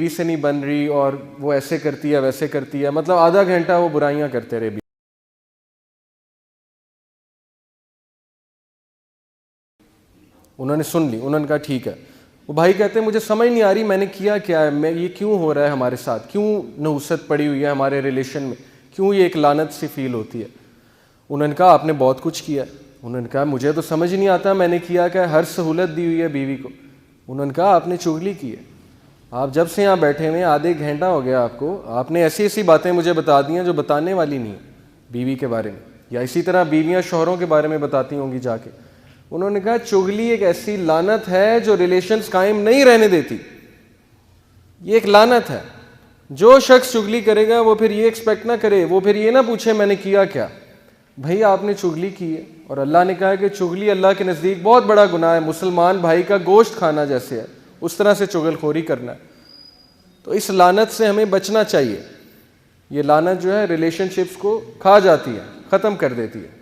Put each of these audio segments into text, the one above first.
بیوی سے نہیں بن رہی اور وہ ایسے کرتی ہے ویسے کرتی ہے، مطلب آدھا گھنٹہ وہ برائیاں کرتے رہے. انہوں نے سن لی، انہوں نے کہا ٹھیک ہے. وہ بھائی کہتے ہیں مجھے سمجھ نہیں آ رہی میں نے کیا کیا ہے، میں یہ کیوں ہو رہا ہے ہمارے ساتھ، کیوں نحوست پڑی ہوئی ہے ہمارے ریلیشن میں، کیوں یہ ایک لعنت سی فیل ہوتی ہے. انہوں نے کہا آپ نے بہت کچھ کیا ہے. انہوں نے کہا مجھے تو سمجھ نہیں آتا میں نے کیا کہ ہر سہولت دی ہوئی ہے بیوی کو. انہوں نے کہا آپ نے چغلی کی ہے. آپ جب سے یہاں بیٹھے ہوئے آدھے گھنٹہ ہو گیا آپ کو، آپ نے ایسی ایسی باتیں مجھے بتا دی ہیں جو بتانے والی نہیں ہیں بیوی کے بارے میں، یا اسی طرح بیویاں شوہروں کے بارے میں بتاتی ہوں گی جا کے. انہوں نے کہا چغلی ایک ایسی لعنت ہے جو ریلیشنز قائم نہیں رہنے دیتی. یہ ایک لعنت ہے. جو شخص چغلی کرے گا وہ پھر یہ ایکسپیکٹ نہ کرے، وہ پھر یہ نہ پوچھے میں نے کیا کیا. بھائی آپ نے چغلی کی ہے، اور اللہ نے کہا کہ چغلی اللہ کے نزدیک بہت بڑا گناہ ہے، مسلمان بھائی کا گوشت کھانا جیسے ہے، اس طرح سے چغل خوری کرنا ہے. تو اس لعنت سے ہمیں بچنا چاہیے. یہ لعنت جو ہے ریلیشن شپس کو کھا جاتی ہے، ختم کر دیتی ہے.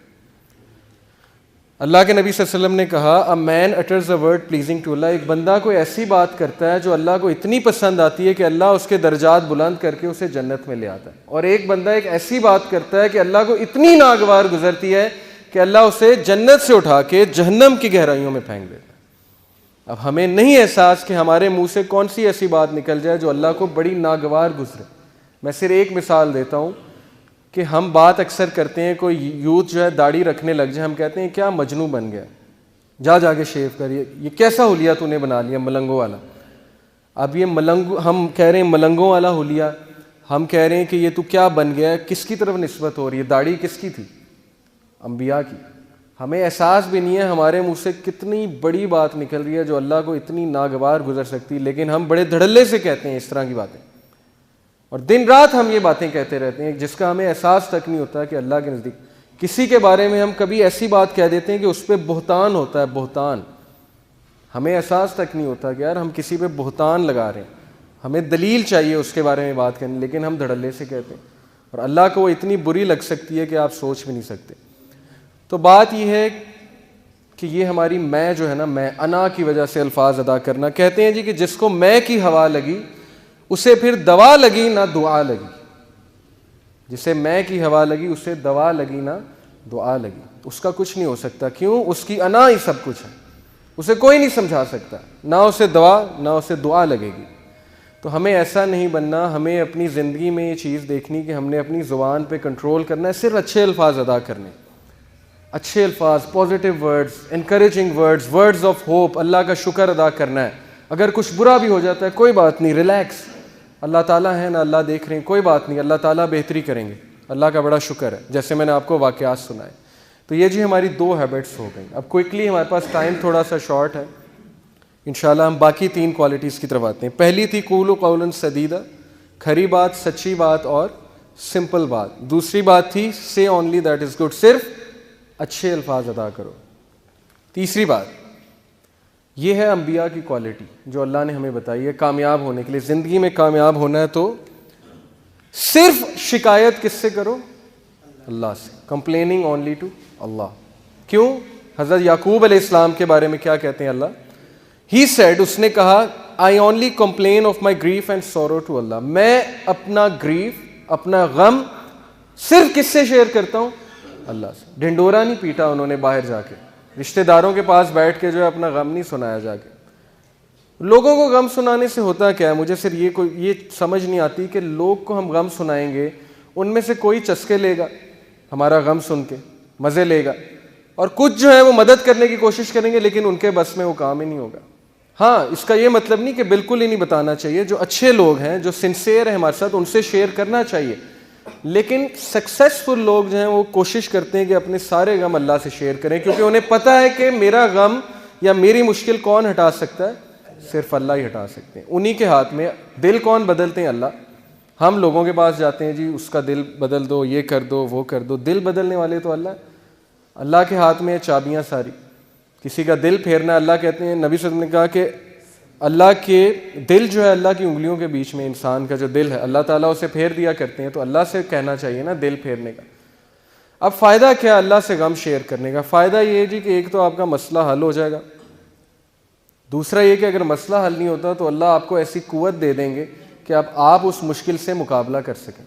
اللہ کے نبی صلی اللہ علیہ وسلم نے کہا a man utters a word pleasing to Allah، ایک بندہ کوئی ایسی بات کرتا ہے جو اللہ کو اتنی پسند آتی ہے کہ اللہ اس کے درجات بلند کر کے اسے جنت میں لے آتا ہے. اور ایک بندہ ایک ایسی بات کرتا ہے کہ اللہ کو اتنی ناگوار گزرتی ہے کہ اللہ اسے جنت سے اٹھا کے جہنم کی گہرائیوں میں پھینک دیتا ہے. اب ہمیں نہیں احساس کہ ہمارے منہ سے کون سی ایسی بات نکل جائے جو اللہ کو بڑی ناگوار گزرے. میں صرف ایک مثال دیتا ہوں کہ ہم بات اکثر کرتے ہیں، کوئی یوتھ جو ہے داڑھی رکھنے لگ جائے، ہم کہتے ہیں کیا مجنوں بن گیا، جا کے شیو کریے، یہ کیسا حلیہ تو نے بنا لیا ملنگوں والا. اب یہ ہم کہہ رہے ہیں ملنگوں والا حلیہ، ہم کہہ رہے ہیں کہ یہ تو کیا بن گیا ہے. کس کی طرف نسبت ہو رہی ہے؟ داڑھی کس کی تھی؟ انبیاء کی. ہمیں احساس بھی نہیں ہے ہمارے منہ سے کتنی بڑی بات نکل رہی ہے جو اللہ کو اتنی ناگوار گزر سکتی، لیکن ہم بڑے دھڑلے سے کہتے ہیں اس طرح کی باتیں، اور دن رات ہم یہ باتیں کہتے رہتے ہیں جس کا ہمیں احساس تک نہیں ہوتا کہ اللہ کے نزدیک کسی کے بارے میں ہم کبھی ایسی بات کہہ دیتے ہیں کہ اس پہ بہتان ہوتا ہے. بہتان ہمیں احساس تک نہیں ہوتا کہ یار ہم کسی پہ بہتان لگا رہے ہیں، ہمیں دلیل چاہیے اس کے بارے میں بات کرنی، لیکن ہم دھڑلے سے کہتے ہیں، اور اللہ کو وہ اتنی بری لگ سکتی ہے کہ آپ سوچ بھی نہیں سکتے. تو بات یہ ہے کہ یہ ہماری میں جو ہے نا، میں انا کی وجہ سے الفاظ ادا کرنا. کہتے ہیں جی کہ جس کو میں کی ہوا لگی اسے پھر دوا لگی نہ دعا لگی. جسے میں کی ہوا لگی اسے دوا لگی نہ دعا لگی. اس کا کچھ نہیں ہو سکتا. کیوں؟ اس کی انا ہی سب کچھ ہے، اسے کوئی نہیں سمجھا سکتا، نہ اسے دوا نہ اسے دعا لگے گی. تو ہمیں ایسا نہیں بننا. ہمیں اپنی زندگی میں یہ چیز دیکھنی کہ ہم نے اپنی زبان پہ کنٹرول کرنا ہے، صرف اچھے الفاظ ادا کرنے، اچھے الفاظ، positive words, encouraging words, words of hope. اللہ کا شکر ادا کرنا ہے. اگر کچھ برا بھی ہو جاتا ہے کوئی بات نہیں، ریلیکس، اللہ تعالیٰ ہے نا، اللہ دیکھ رہے ہیں، کوئی بات نہیں، اللہ تعالیٰ بہتری کریں گے، اللہ کا بڑا شکر ہے. جیسے میں نے آپ کو واقعات سنائے. تو یہ جی ہماری 2 ہیبٹس ہو گئیں. اب کوئکلی ہمارے پاس ٹائم تھوڑا سا شارٹ ہے، انشاءاللہ ہم باقی 3 کوالٹیز کی طرف آتے ہیں. پہلی تھی قولوا قولا سدیدا، کھری بات، سچی بات اور سمپل بات. دوسری بات تھی say only that is good، صرف اچھے الفاظ ادا کرو. تیسری بات یہ ہے انبیاء کی کوالٹی جو اللہ نے ہمیں بتائی ہے کامیاب ہونے کے لیے. زندگی میں کامیاب ہونا ہے تو صرف شکایت کس سے کرو؟ اللہ سے. کمپلیننگ اونلی ٹو اللہ. کیوں؟ حضرت یعقوب علیہ السلام کے بارے میں کیا کہتے ہیں اللہ؟ ہی سیڈ، اس نے کہا I only complain of my grief and sorrow to Allah. میں اپنا گریف، اپنا غم صرف کس سے شیئر کرتا ہوں؟ اللہ سے. ڈھنڈورا نہیں پیٹا انہوں نے باہر جا کے، رشتہ داروں کے پاس بیٹھ کے جو ہے اپنا غم نہیں سنایا جا کے. لوگوں کو غم سنانے سے ہوتا کیا ہے؟ مجھے صرف یہ سمجھ نہیں آتی کہ لوگ کو ہم غم سنائیں گے، ان میں سے کوئی چسکے لے گا ہمارا غم سن کے، مزے لے گا، اور کچھ جو ہے وہ مدد کرنے کی کوشش کریں گے لیکن ان کے بس میں وہ کام ہی نہیں ہوگا. ہاں، اس کا یہ مطلب نہیں کہ بالکل ہی نہیں بتانا چاہیے. جو اچھے لوگ ہیں، جو سنسیئر ہیں ہمارے ساتھ، ان سے شیئر کرنا چاہیے. لیکن سکسیسفل لوگ جو ہیں وہ کوشش کرتے ہیں کہ اپنے سارے غم اللہ سے شیئر کریں، کیونکہ انہیں پتہ ہے کہ میرا غم یا میری مشکل کون ہٹا سکتا ہے؟ صرف اللہ ہی ہٹا سکتے ہیں. انہی کے ہاتھ میں. دل کون بدلتے ہیں؟ اللہ. ہم لوگوں کے پاس جاتے ہیں جی اس کا دل بدل دو، یہ کر دو، وہ کر دو. دل بدلنے والے تو اللہ. اللہ کے ہاتھ میں چابیاں ساری. کسی کا دل پھیرنا، اللہ کہتے ہیں، نبی صلی اللہ علیہ وسلم نے کہا کہ اللہ کے دل جو ہے اللہ کی انگلیوں کے بیچ میں، انسان کا جو دل ہے اللہ تعالیٰ اسے پھیر دیا کرتے ہیں. تو اللہ سے کہنا چاہیے نا دل پھیرنے کا. اب فائدہ کیا اللہ سے غم شیئر کرنے کا؟ فائدہ یہ ہے جی کہ ایک تو آپ کا مسئلہ حل ہو جائے گا. دوسرا یہ کہ اگر مسئلہ حل نہیں ہوتا تو اللہ آپ کو ایسی قوت دے دیں گے کہ اب آپ اس مشکل سے مقابلہ کر سکیں.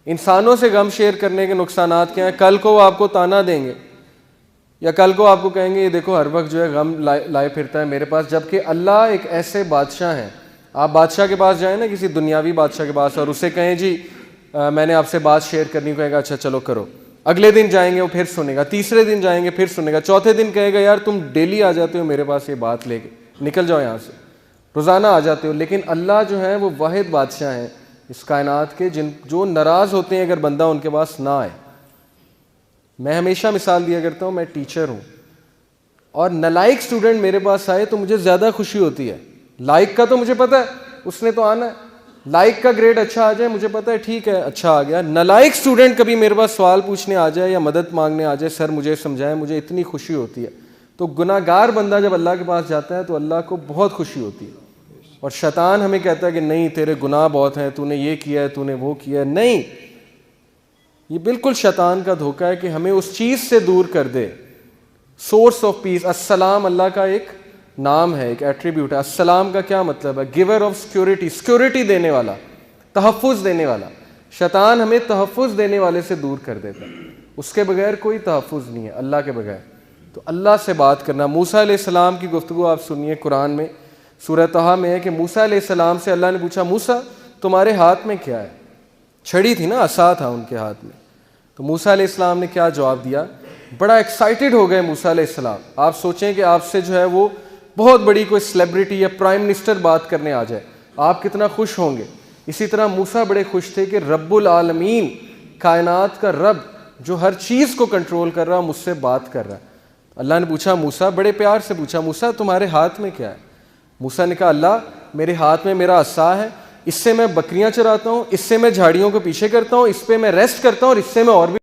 انسانوں سے غم شیئر کرنے کے نقصانات کیا ہیں؟ کل کو وہ آپ کو تانا دیں گے یا کل کو آپ کو کہیں گے یہ دیکھو ہر وقت جو ہے غم لائے پھرتا ہے میرے پاس، جبکہ اللہ ایک ایسے بادشاہ ہیں. آپ بادشاہ کے پاس جائیں نا، کسی دنیاوی بادشاہ کے پاس، اور اسے کہیں جی میں نے آپ سے بات شیئر کرنی، کہے گا اچھا چلو کرو. اگلے دن جائیں گے وہ پھر سنے گا، تیسرے دن جائیں گے پھر سنے گا، چوتھے دن کہے گا یار تم ڈیلی آ جاتے ہو میرے پاس یہ بات لے کے، نکل جاؤ یہاں سے، روزانہ آ جاتے ہو. لیکن اللہ جو ہے وہ واحد بادشاہ ہیں اس کائنات کے، جو ناراض ہوتے ہیں اگر بندہ ان کے پاس نہ آئے. میں ہمیشہ مثال دیا کرتا ہوں، میں ٹیچر ہوں اور نالائق اسٹوڈنٹ میرے پاس آئے تو مجھے زیادہ خوشی ہوتی ہے. لائق کا تو مجھے پتہ ہے اس نے تو آنا ہے، لائق کا گریڈ اچھا آ جائے مجھے پتہ ہے ٹھیک ہے اچھا آ گیا. نالائق اسٹوڈنٹ کبھی میرے پاس سوال پوچھنے آ جائے یا مدد مانگنے آ جائے، سر مجھے سمجھائیں، مجھے اتنی خوشی ہوتی ہے. تو گناہ گار بندہ جب اللہ کے پاس جاتا ہے تو اللہ کو بہت خوشی ہوتی ہے. اور شیطان ہمیں کہتا ہے کہ نہیں تیرے گناہ بہت ہیں، تو نے یہ کیا ہے، تو نے وہ کیا ہے. نہیں، یہ بالکل شیطان کا دھوکہ ہے کہ ہمیں اس چیز سے دور کر دے. سورس آف پیس، السلام اللہ کا ایک نام ہے، ایک ایٹریبیوٹ ہے. السلام کا کیا مطلب ہے؟ گیور آف سیکورٹی، سیکورٹی دینے والا، تحفظ دینے والا. شیطان ہمیں تحفظ دینے والے سے دور کر دیتا ہے. اس کے بغیر کوئی تحفظ نہیں ہے اللہ کے بغیر. تو اللہ سے بات کرنا. موسیٰ علیہ السلام کی گفتگو آپ سنیے قرآن میں، سورہ طہ میں ہے کہ موسیٰ علیہ السلام سے اللہ نے پوچھا موسیٰ تمہارے ہاتھ میں کیا ہے؟ چھڑی تھی نا، عصا تھا ان کے ہاتھ میں. تو موسیٰ علیہ السلام نے کیا جواب دیا؟ بڑا ایکسائٹڈ ہو گئے موسیٰ علیہ السلام. آپ سوچیں کہ آپ سے جو ہے وہ بہت بڑی کوئی سیلیبریٹی یا پرائم منسٹر بات کرنے آ جائے، آپ کتنا خوش ہوں گے. اسی طرح موسیٰ بڑے خوش تھے کہ رب العالمین، کائنات کا رب جو ہر چیز کو کنٹرول کر رہا، مجھ سے بات کر رہا ہے. اللہ نے پوچھا موسیٰ، بڑے پیار سے پوچھا موسیٰ تمہارے ہاتھ میں کیا ہے؟ موسیٰ نے کہا اللہ میرے ہاتھ میں میرا عصا ہے، اس سے میں بکریاں چراتا ہوں، اس سے میں جھاڑیوں کو پیچھے کرتا ہوں، اس پہ میں ریسٹ کرتا ہوں، اور اس سے میں اور بھی